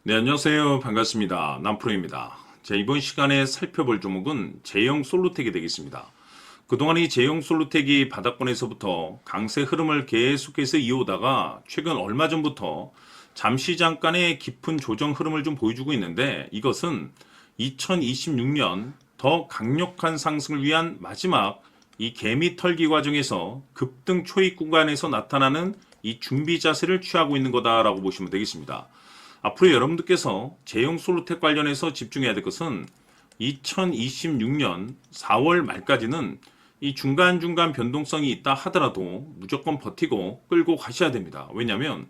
네, 안녕하세요. 반갑습니다. 남프로입니다. 자, 이번 시간에 살펴볼 종목은 제형 솔루텍이 되겠습니다. 그동안 이 제형 솔루텍이 바닥권에서부터 강세 흐름을 계속해서 이어오다가 최근 얼마 전부터 잠시 잠깐의 깊은 조정 흐름을 좀 보여주고 있는데, 이것은 2026년 더 강력한 상승을 위한 마지막 이 개미 털기 과정에서 급등 초입 구간에서 나타나는 이 준비 자세를 취하고 있는 거다라고 보시면 되겠습니다. 앞으로 여러분들께서 제형 솔루텍 관련해서 집중해야 될 것은 2026년 4월 말까지는 이 중간중간 변동성이 있다 하더라도 무조건 버티고 끌고 가셔야 됩니다. 왜냐하면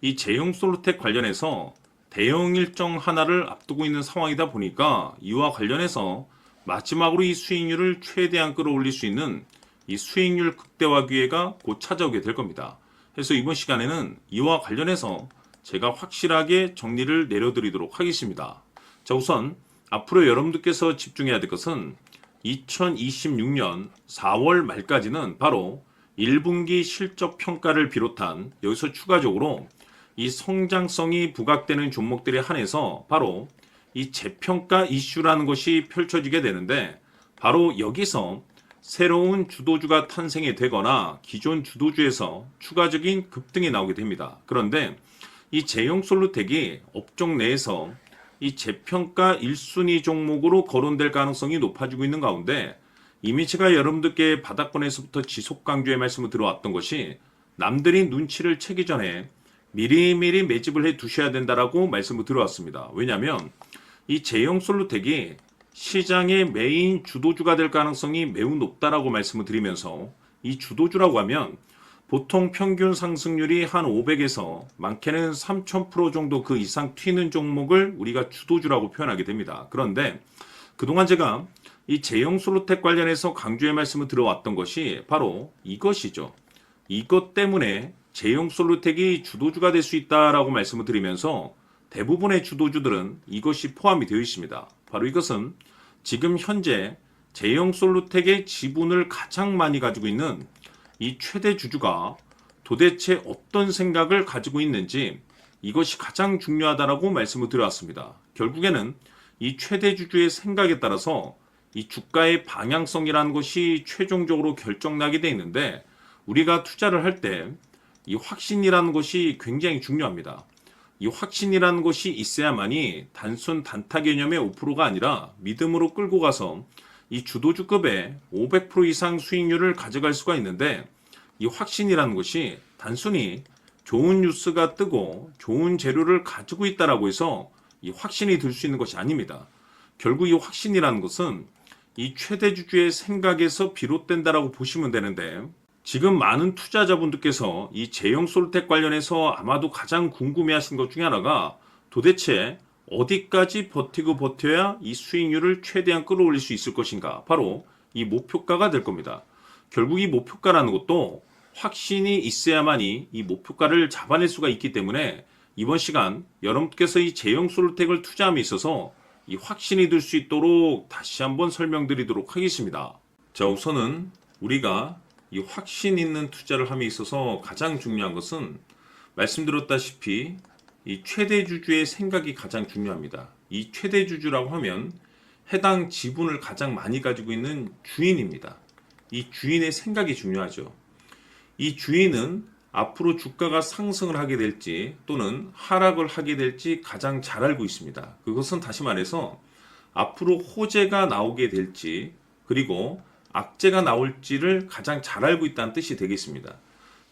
이 제형 솔루텍 관련해서 대형 일정 하나를 앞두고 있는 상황이다 보니까 이와 관련해서 마지막으로 이 수익률을 최대한 끌어올릴 수 있는 이 수익률 극대화 기회가 곧 찾아오게 될 겁니다. 그래서 이번 시간에는 이와 관련해서 제가 확실하게 정리를 내려드리도록 하겠습니다. 자, 우선 앞으로 여러분들께서 집중해야 될 것은 2026년 4월 말까지는 바로 1분기 실적 평가를 비롯한 여기서 추가적으로 이 성장성이 부각되는 종목들에 한해서 바로 이 재평가 이슈라는 것이 펼쳐지게 되는데, 바로 여기서 새로운 주도주가 탄생이 되거나 기존 주도주에서 추가적인 급등이 나오게 됩니다. 그런데 이 제형 솔루텍이 업종 내에서 이 재평가 1순위 종목으로 거론될 가능성이 높아지고 있는 가운데, 이미 제가 여러분들께 바닥권에서부터 지속 강조의 말씀을 들어왔던 것이 남들이 눈치를 채기 전에 미리미리 매집을 해 두셔야 된다라고 말씀을 들어왔습니다. 왜냐하면 이 제형 솔루텍이 시장의 메인 주도주가 될 가능성이 매우 높다라고 말씀을 드리면서, 이 주도주라고 하면 보통 평균 상승률이 한 500에서 많게는 3000% 정도 그 이상 튀는 종목을 우리가 주도주라고 표현하게 됩니다. 그런데 그동안 제가 이 제형 솔루텍 관련해서 강조의 말씀을 들어왔던 것이 바로 이것이죠. 이것 때문에 제형 솔루텍이 주도주가 될 수 있다라고 말씀을 드리면서 대부분의 주도주들은 이것이 포함이 되어 있습니다. 바로 이것은 지금 현재 제형 솔루텍의 지분을 가장 많이 가지고 있는 이 최대 주주가 도대체 어떤 생각을 가지고 있는지, 이것이 가장 중요하다라고 말씀을 드려왔습니다. 결국에는 이 최대 주주의 생각에 따라서 이 주가의 방향성이라는 것이 최종적으로 결정나게 돼 있는데, 우리가 투자를 할 때 이 확신이라는 것이 굉장히 중요합니다. 이 확신이라는 것이 있어야만이 단순 단타 개념의 5%가 아니라 믿음으로 끌고 가서 이 주도주급의 500% 이상 수익률을 가져갈 수가 있는데, 이 확신이라는 것이 단순히 좋은 뉴스가 뜨고 좋은 재료를 가지고 있다라고 해서 이 확신이 들 수 있는 것이 아닙니다. 결국 이 확신이라는 것은 이 최대주주의 생각에서 비롯된다라고 보시면 되는데, 지금 많은 투자자분들께서 이 제형 솔텍 관련해서 아마도 가장 궁금해하시는 것 중에 하나가 도대체 어디까지 버티고 버텨야 이 수익률을 최대한 끌어올릴 수 있을 것인가, 바로 이 목표가가 될 겁니다. 결국 이 목표가라는 것도 확신이 있어야만이 이 목표가를 잡아낼 수가 있기 때문에 이번 시간 여러분께서 이 제형 솔루텍을 투자함에 있어서 이 확신이 들 수 있도록 다시 한번 설명드리도록 하겠습니다. 자, 우선은 우리가 이 확신 있는 투자를 함에 있어서 가장 중요한 것은 말씀드렸다시피 이 최대 주주의 생각이 가장 중요합니다. 이 최대 주주라고 하면 해당 지분을 가장 많이 가지고 있는 주인입니다. 이 주인의 생각이 중요하죠. 이 주인은 앞으로 주가가 상승을 하게 될지 또는 하락을 하게 될지 가장 잘 알고 있습니다. 그것은 다시 말해서 앞으로 호재가 나오게 될지 그리고 악재가 나올지를 가장 잘 알고 있다는 뜻이 되겠습니다.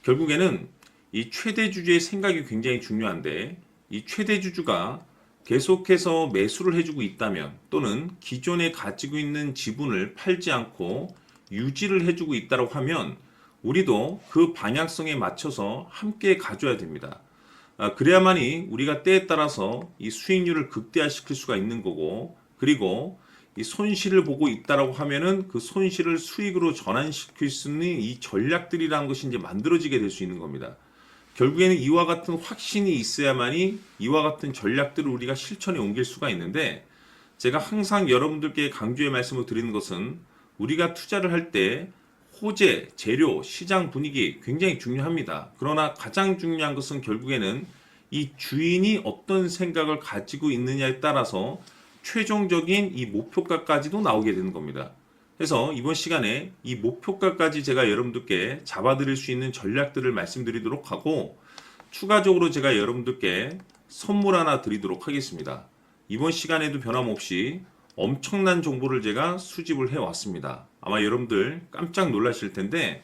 결국에는 이 최대 주주의 생각이 굉장히 중요한데, 이 최대 주주가 계속해서 매수를 해주고 있다면 또는 기존에 가지고 있는 지분을 팔지 않고 유지를 해주고 있다고 하면 우리도 그 방향성에 맞춰서 함께 가져야 됩니다. 그래야만이 우리가 때에 따라서 이 수익률을 극대화시킬 수가 있는 거고, 그리고 이 손실을 보고 있다라고 하면은 그 손실을 수익으로 전환시킬 수 있는 이 전략들이라는 것이 이제 만들어지게 될 수 있는 겁니다. 결국에는 이와 같은 확신이 있어야만이 이와 같은 전략들을 우리가 실천에 옮길 수가 있는데, 제가 항상 여러분들께 강조의 말씀을 드리는 것은 우리가 투자를 할 때 호재, 재료, 시장 분위기 굉장히 중요합니다. 그러나 가장 중요한 것은 결국에는 이 주인이 어떤 생각을 가지고 있느냐에 따라서 최종적인 이 목표가까지도 나오게 되는 겁니다. 그래서 이번 시간에 이 목표가까지 제가 여러분들께 잡아드릴 수 있는 전략들을 말씀드리도록 하고, 추가적으로 제가 여러분들께 선물 하나 드리도록 하겠습니다. 이번 시간에도 변함없이 엄청난 정보를 제가 수집을 해왔습니다. 아마 여러분들 깜짝 놀라실 텐데,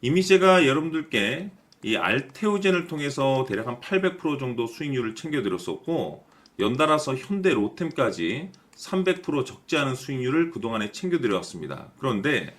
이미 제가 여러분들께 이 알테오젠을 통해서 대략 한 800% 정도 수익률을 챙겨드렸었고, 연달아서 현대 로템까지 300% 적지 않은 수익률을 그동안에 챙겨드려왔습니다. 그런데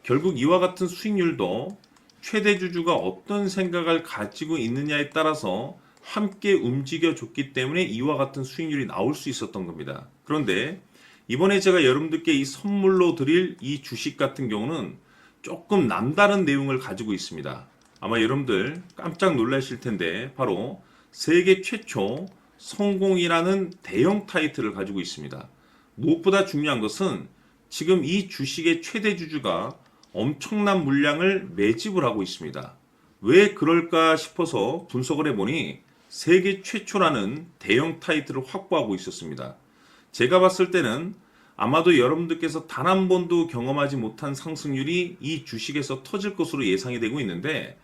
결국 이와 같은 수익률도 최대 주주가 어떤 생각을 가지고 있느냐에 따라서 함께 움직여줬기 때문에 이와 같은 수익률이 나올 수 있었던 겁니다. 그런데 이번에 제가 여러분들께 이 선물로 드릴 이 주식 같은 경우는 조금 남다른 내용을 가지고 있습니다. 아마 여러분들 깜짝 놀라실 텐데, 바로 세계 최초 성공이라는 대형 타이틀을 가지고 있습니다. 무엇보다 중요한 것은 지금 이 주식의 최대 주주가 엄청난 물량을 매집을 하고 있습니다. 왜 그럴까 싶어서 분석을 해보니 세계 최초라는 대형 타이틀을 확보하고 있었습니다. 제가 봤을 때는 아마도 여러분들께서 단 한 번도 경험하지 못한 상승률이 이 주식에서 터질 것으로 예상이 되고 있는데,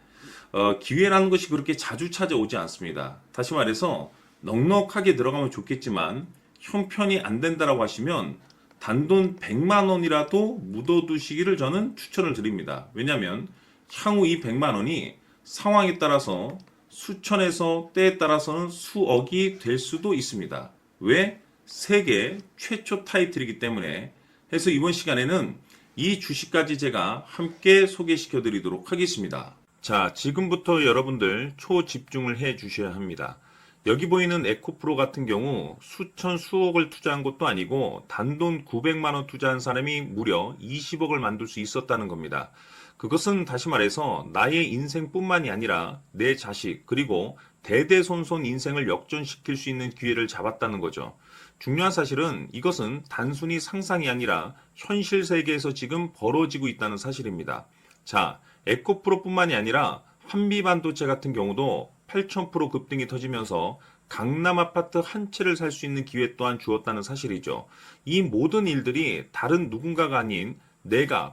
기회라는 것이 그렇게 자주 찾아오지 않습니다. 다시 말해서 넉넉하게 들어가면 좋겠지만 형편이 안 된다라고 하시면 단돈 100만 원이라도 묻어두시기를 저는 추천을 드립니다. 왜냐하면 향후 이 100만 원이 상황에 따라서 수천에서 때에 따라서는 수억이 될 수도 있습니다. 왜? 세계 최초 타이틀이기 때문에. 해서 이번 시간에는 이 주식까지 제가 함께 소개시켜 드리도록 하겠습니다. 자, 지금부터 여러분들 초집중을 해 주셔야 합니다. 여기 보이는 에코프로 같은 경우 수천 수억을 투자한 것도 아니고 단돈 900만 원 투자한 사람이 무려 20억을 만들 수 있었다는 겁니다. 그것은 다시 말해서 나의 인생뿐만이 아니라 내 자식 그리고 대대손손 인생을 역전시킬 수 있는 기회를 잡았다는 거죠. 중요한 사실은 이것은 단순히 상상이 아니라 현실 세계에서 지금 벌어지고 있다는 사실입니다. 자, 에코프로뿐만이 아니라 한미반도체 같은 경우도 8,000% 급등이 터지면서 강남 아파트 한 채를 살 수 있는 기회 또한 주었다는 사실이죠. 이 모든 일들이 다른 누군가가 아닌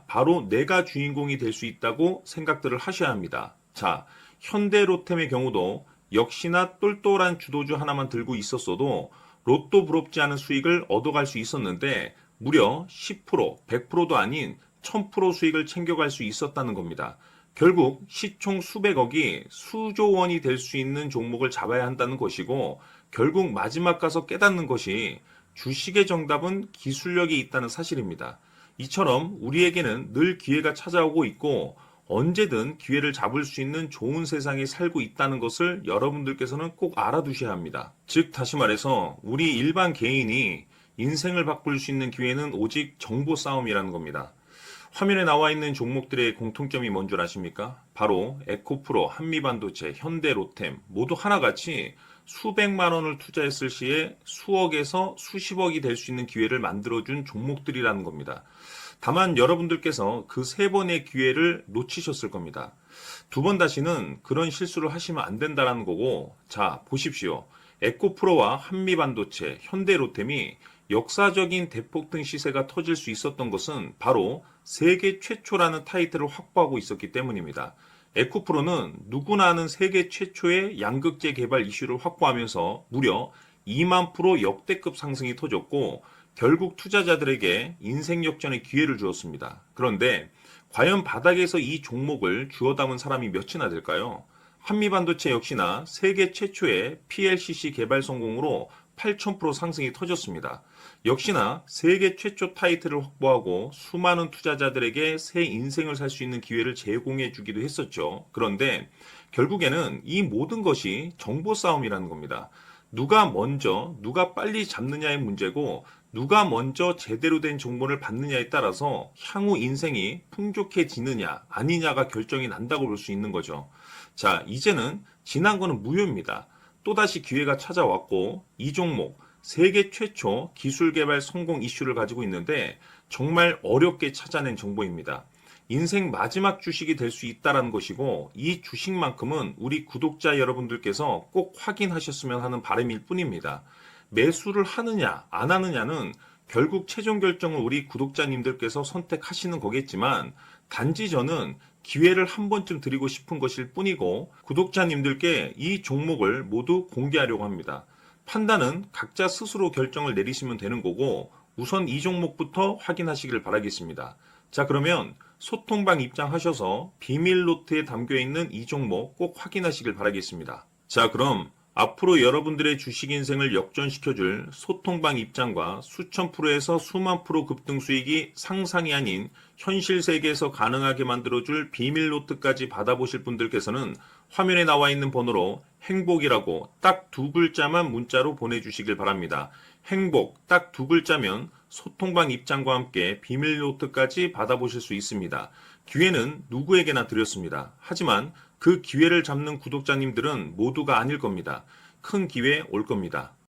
바로 내가 주인공이 될 수 있다고 생각들을 하셔야 합니다. 자, 현대로템의 경우도 역시나 똘똘한 주도주 하나만 들고 있었어도 로또 부럽지 않은 수익을 얻어갈 수 있었는데 무려 10%, 100%도 아닌 1000% 수익을 챙겨갈 수 있었다는 겁니다. 결국 시총 수백억이 수조 원이 될 수 있는 종목을 잡아야 한다는 것이고, 결국 마지막 가서 깨닫는 것이 주식의 정답은 기술력이 있다는 사실입니다. 이처럼 우리에게는 늘 기회가 찾아오고 있고 언제든 기회를 잡을 수 있는 좋은 세상에 살고 있다는 것을 여러분들께서는 꼭 알아두셔야 합니다. 즉 다시 말해서 우리 일반 개인이 인생을 바꿀 수 있는 기회는 오직 정보 싸움이라는 겁니다. 화면에 나와 있는 종목들의 공통점이 뭔 줄 아십니까? 바로 에코프로, 한미반도체, 현대로템 모두 하나같이 수백만 원을 투자했을 시에 수억에서 수십억이 될 수 있는 기회를 만들어준 종목들이라는 겁니다. 다만 여러분들께서 그 세 번의 기회를 놓치셨을 겁니다. 두 번 다시는 그런 실수를 하시면 안 된다는 거고, 자 보십시오. 에코프로와 한미반도체, 현대로템이 역사적인 대폭등 시세가 터질 수 있었던 것은 바로 세계 최초라는 타이틀을 확보하고 있었기 때문입니다. 에코프로는 누구나 아는 세계 최초의 양극재 개발 이슈를 확보하면서 무려 2만 프로 역대급 상승이 터졌고 결국 투자자들에게 인생 역전의 기회를 주었습니다. 그런데 과연 바닥에서 이 종목을 주워 담은 사람이 몇이나 될까요? 한미반도체 역시나 세계 최초의 PLCC 개발 성공으로 8,000% 상승이 터졌습니다. 역시나 세계 최초 타이틀을 확보하고 수많은 투자자들에게 새 인생을 살 수 있는 기회를 제공해 주기도 했었죠. 그런데 결국에는 이 모든 것이 정보 싸움이라는 겁니다. 누가 먼저, 누가 빨리 잡느냐의 문제고 누가 먼저 제대로 된 정보를 받느냐에 따라서 향후 인생이 풍족해지느냐 아니냐가 결정이 난다고 볼 수 있는 거죠. 자, 이제는 지난 거는 무효입니다. 또다시 기회가 찾아왔고 이 종목 세계 최초 기술 개발 성공 이슈를 가지고 있는데 정말 어렵게 찾아낸 정보입니다. 인생 마지막 주식이 될 수 있다라는 것이고 이 주식만큼은 우리 구독자 여러분들께서 꼭 확인하셨으면 하는 바람일 뿐입니다. 매수를 하느냐 안 하느냐는 결국 최종 결정을 우리 구독자님들께서 선택하시는 거겠지만 단지 저는 기회를 한 번쯤 드리고 싶은 것일 뿐이고 구독자님들께 이 종목을 모두 공개하려고 합니다. 판단은 각자 스스로 결정을 내리시면 되는 거고 우선 이 종목부터 확인하시길 바라겠습니다. 자, 그러면 소통방 입장하셔서 비밀 노트에 담겨 있는 이 종목 꼭 확인하시길 바라겠습니다. 자, 그럼 앞으로 여러분들의 주식 인생을 역전시켜줄 소통방 입장과 수천 프로에서 수만 프로 급등 수익이 상상이 아닌 현실 세계에서 가능하게 만들어줄 비밀 노트까지 받아보실 분들께서는 화면에 나와 있는 번호로 행복이라고 딱 두 글자만 문자로 보내주시길 바랍니다. 행복 딱 두 글자면 소통방 입장과 함께 비밀 노트까지 받아보실 수 있습니다. 기회는 누구에게나 드렸습니다. 하지만 그 기회를 잡는 구독자님들은 모두가 아닐 겁니다. 큰 기회 올 겁니다.